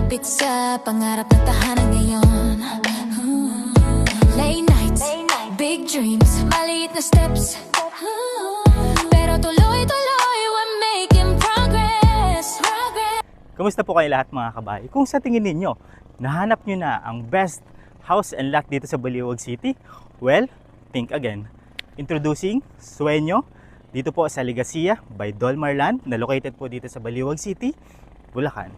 Lumapit sa pangarap ng tahanan ngayon. Late nights, big dreams, maliit na steps, pero tuloy-tuloy, we're making progress. Kumusta po kayo lahat mga kabahay? Kung sa tingin ninyo, nahanap nyo na ang best house and lot dito sa Baliwag City, well, think again. Introducing Sueño, dito po sa Legazia by Dolmar Land, na located po dito sa Baliwag City, Bulacan.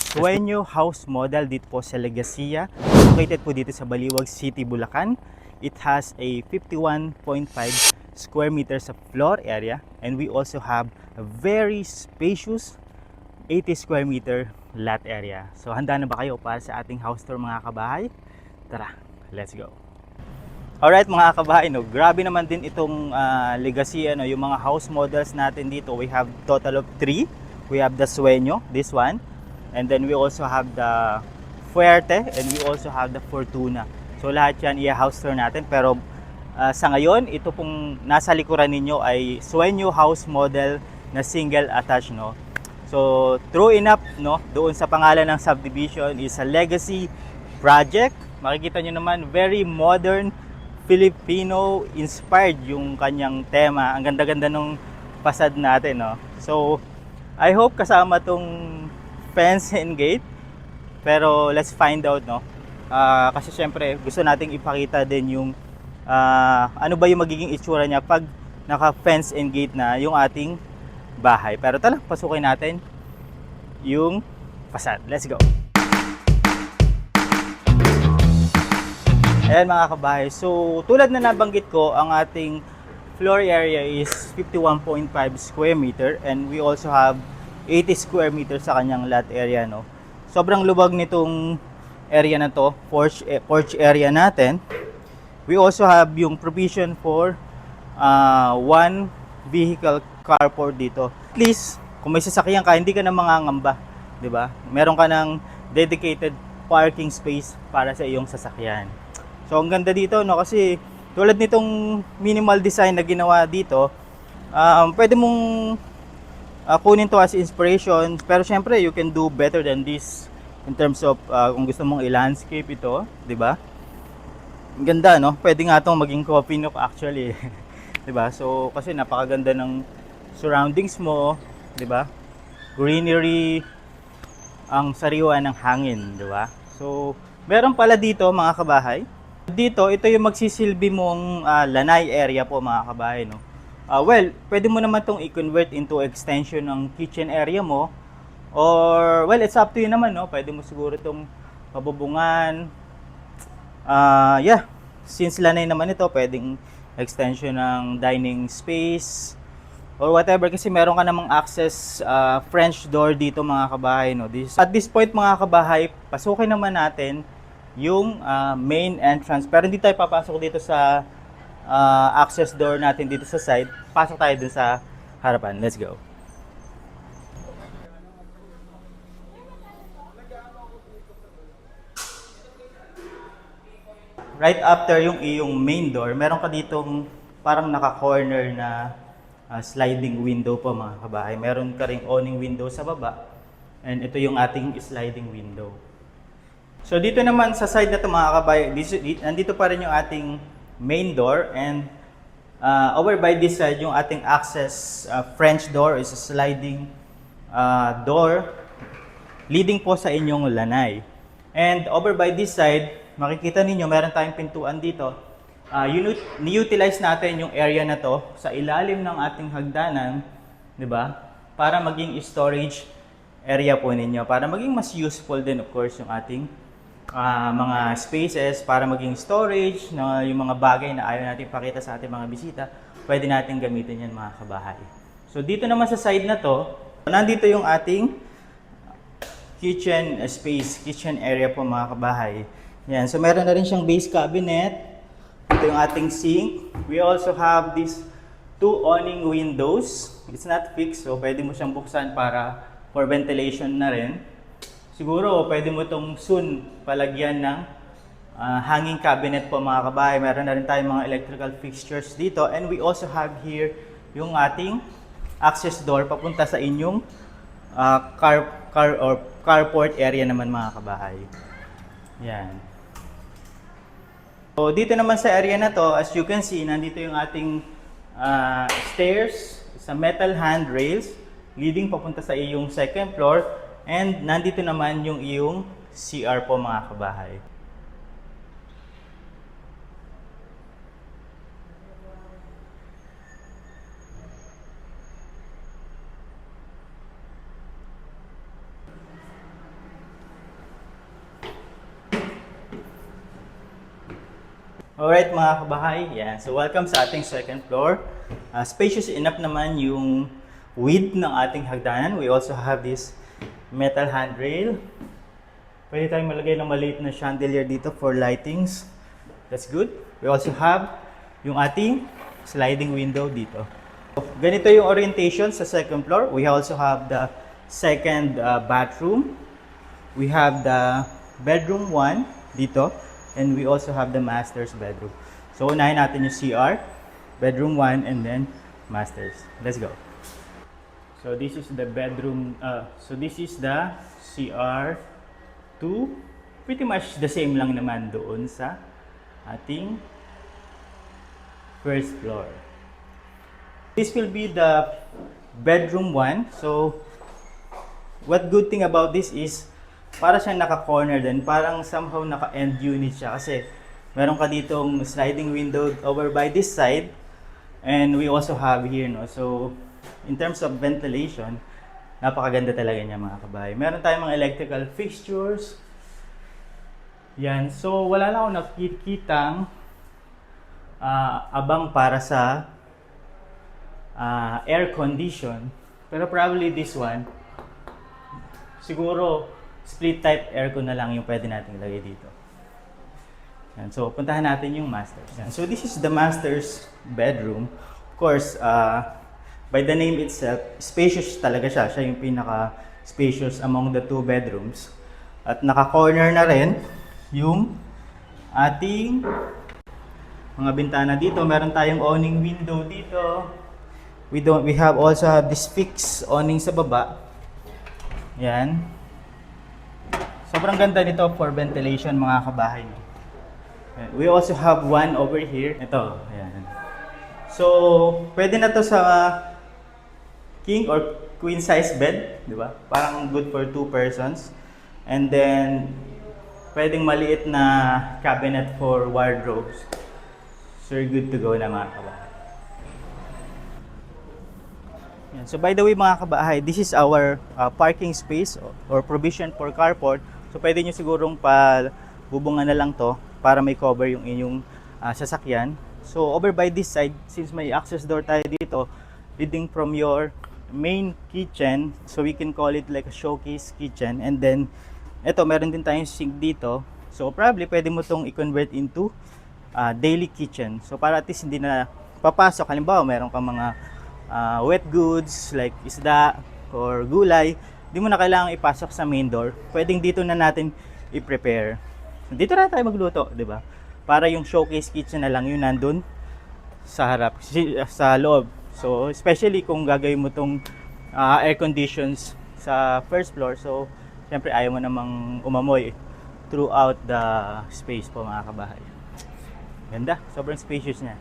Sueño House Model dito po sa Legazia, located po dito sa Baliwag City, Bulacan. It has a 51.5 square meters of floor area, and we also have a very spacious 80 square meter lot area. So handa na ba kayo para sa ating house tour mga kabahay? Tara, let's go! Alright mga kabahay, no, grabe naman din itong Legazia, no, yung mga house models natin dito. We have total of 3. We have the Sueño, this one, and then we also have the Fuerte, and we also have the Fortuna. So lahat yan i-house tour natin, pero sa ngayon, ito pong nasa likuran ninyo ay Sueño house model na single attached, no. So true enough, no, doon sa pangalan ng subdivision is a legacy project. Makikita nyo naman, very modern, Filipino inspired yung kanyang tema. Ang ganda-ganda nung facade natin, no. So I hope kasama tong fence and gate, pero let's find out, no. Kasi syempre gusto nating ipakita din yung ano ba yung magiging itsura niya pag naka fence and gate na yung ating bahay. Pero tala, pasukin natin yung facade. Let's go! Ayan mga kabahay. So, tulad na nabanggit ko, ang ating floor area is 51.5 square meter, and we also have 80 square meter sa kanyang lot area, no. Sobrang lubag nitong area na to, porch area natin. We also have yung provision for one vehicle carport dito. At least, kung may sasakyan ka, hindi ka na mangangamba, 'di ba? Meron ka ng dedicated parking space para sa iyong sasakyan. So, ang ganda dito, no, kasi tulad nitong minimal design na ginawa dito, pwede mong kunin to as inspiration, pero syempre, you can do better than this in terms of kung gusto mong i-landscape ito, 'di ba? Ang ganda, no? Pwede nga itong maging coffee nook actually. 'Di ba? So, kasi napakaganda ng surroundings mo, 'di ba? Greenery, ang sariwa ng hangin, 'di ba? So, meron pala dito mga kabahay. Dito, ito yung magsisilbi mong lanay area po mga kabahay, no. Well, pwede mo naman itong i-convert into extension ng kitchen area mo, or well, it's up to you naman, no. Pwede mo siguro itong pabubungan. Yeah, since lanay naman ito, pwedeng extension ng dining space or whatever, kasi meron ka namang access French door dito mga kabahay, no. At this point mga kabahay, pasukin naman natin yung main entrance, pero hindi tayo papasok dito sa access door natin dito sa side. Pasok tayo dun sa harapan. Let's go. Right after yung iyong main door, meron ka ditong parang naka-corner na sliding window po mga kabahay. Meron ka ring awning window sa baba, and ito yung ating sliding window. So dito naman sa side na ito mga kabahay, nandito pa rin yung ating main door, and over by this side yung ating access French door is a sliding door leading po sa inyong lanay. And over by this side, makikita ninyo meron tayong pintuan dito. Ni-utilize natin yung area na to sa ilalim ng ating hagdanan, 'di ba? Para maging storage area po ninyo, para maging mas useful din of course yung ating mga spaces, para maging storage na yung mga bagay na ayaw natin pakita sa ating mga bisita, pwede natin gamitin yan mga kabahay. So dito naman sa side na to, nandito yung ating kitchen space, kitchen area po mga kabahay. Yan, so meron na rin siyang base cabinet. Ito yung ating sink. We also have these 2 awning windows. It's not fixed, so pwede mo siyang buksan para for ventilation na rin. Siguro, pwede mo itong soon palagyan ng hanging cabinet po mga kabahay. Meron na rin tayong mga electrical fixtures dito. And we also have here yung ating access door papunta sa inyong carport area naman mga kabahay. Yan. So dito naman sa area na to, as you can see, nandito yung ating stairs sa metal handrails leading papunta sa iyong second floor, and nandito naman yung iyong CR po mga kabahay. Alright mga kabahay, yan. So welcome sa ating second floor. Spacious enough naman yung width ng ating hagdanan. We also have this metal handrail. Pwede tayong malagay ng maliit na chandelier dito for lightings. That's good. We also have yung ating sliding window dito. Ganito yung orientation sa second floor. We also have the second bathroom. We have the bedroom 1 dito. And we also have the master's bedroom. So, unahin natin yung CR, bedroom 1, and then master's. Let's go. So, this is the bedroom, this is the CR 2. Pretty much the same lang naman doon sa ating first floor. This will be the bedroom 1. So, what good thing about this is, para siyang naka-corner din, parang somehow naka-end unit siya kasi meron ka ditong sliding window over by this side, and we also have here, no? So, in terms of ventilation, napakaganda talaga niya mga kabahay. Meron tayong mga electrical fixtures. Yan. So, wala lang ako nakikitang abang para sa air condition. Pero probably this one, siguro split type aircon na lang yung pwede natin ilagay dito. Yan. So, puntahan natin yung master's. Yan. So, this is the master's bedroom. Of course, by the name itself, spacious talaga siya. Siya yung pinaka-spacious among the two bedrooms. At naka-corner na rin yung ating mga bintana dito. Meron tayong awning window dito. We also have this fixed awning sa baba. Yan. Sobrang ganda nito for ventilation mga kabahay. We also have one over here. Ito, ayan. So, pwede na to sa king or queen size bed, di ba? Parang good for 2 persons. And then, pwedeng maliit na cabinet for wardrobes. So, you're good to go na mga kabahay. So, by the way mga kabahay, this is our parking space or provision for carport. So, pwede nyo sigurong bubungan na lang to para may cover yung inyong sasakyan. So, over by this side, since may access door tayo dito, leading from your main kitchen, so we can call it like a showcase kitchen. And then, eto, meron din tayong sink dito. So, probably pwede mo tong i-convert into daily kitchen. So, para at least hindi na papasok. Halimbawa, meron kang mga wet goods like isda or gulay, di mo na kailangang ipasok sa main door. Pwedeng dito na natin i-prepare. Dito na tayo magluto, di ba? Para yung showcase kitchen na lang yun nandun sa harap, sa loob. So, especially kung gagawin mo tong air conditions sa first floor. So, syempre ayaw mo namang umamoy throughout the space po mga kabahay. Ganda, sobrang spacious niya.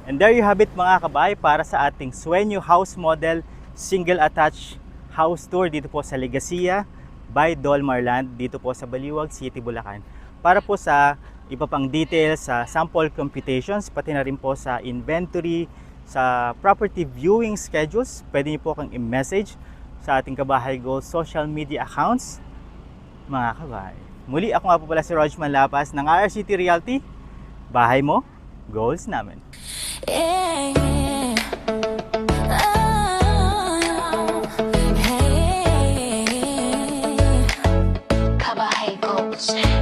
And there you have it mga kabahay para sa ating Sueño House Model Single Attached House Tour dito po sa Legacia by Dolmarland dito po sa Baliwag City, Bulacan. Para po sa iba pang details sa sample computations, pati na rin po sa inventory, sa property viewing schedules, pwede niyo po kang i-message sa ating Kabahay Goals social media accounts mga kabahay. Muli, ako nga po pala si Rodgman Lapas ng RCT Realty. Bahay mo, goals namin. Kabahay Goals.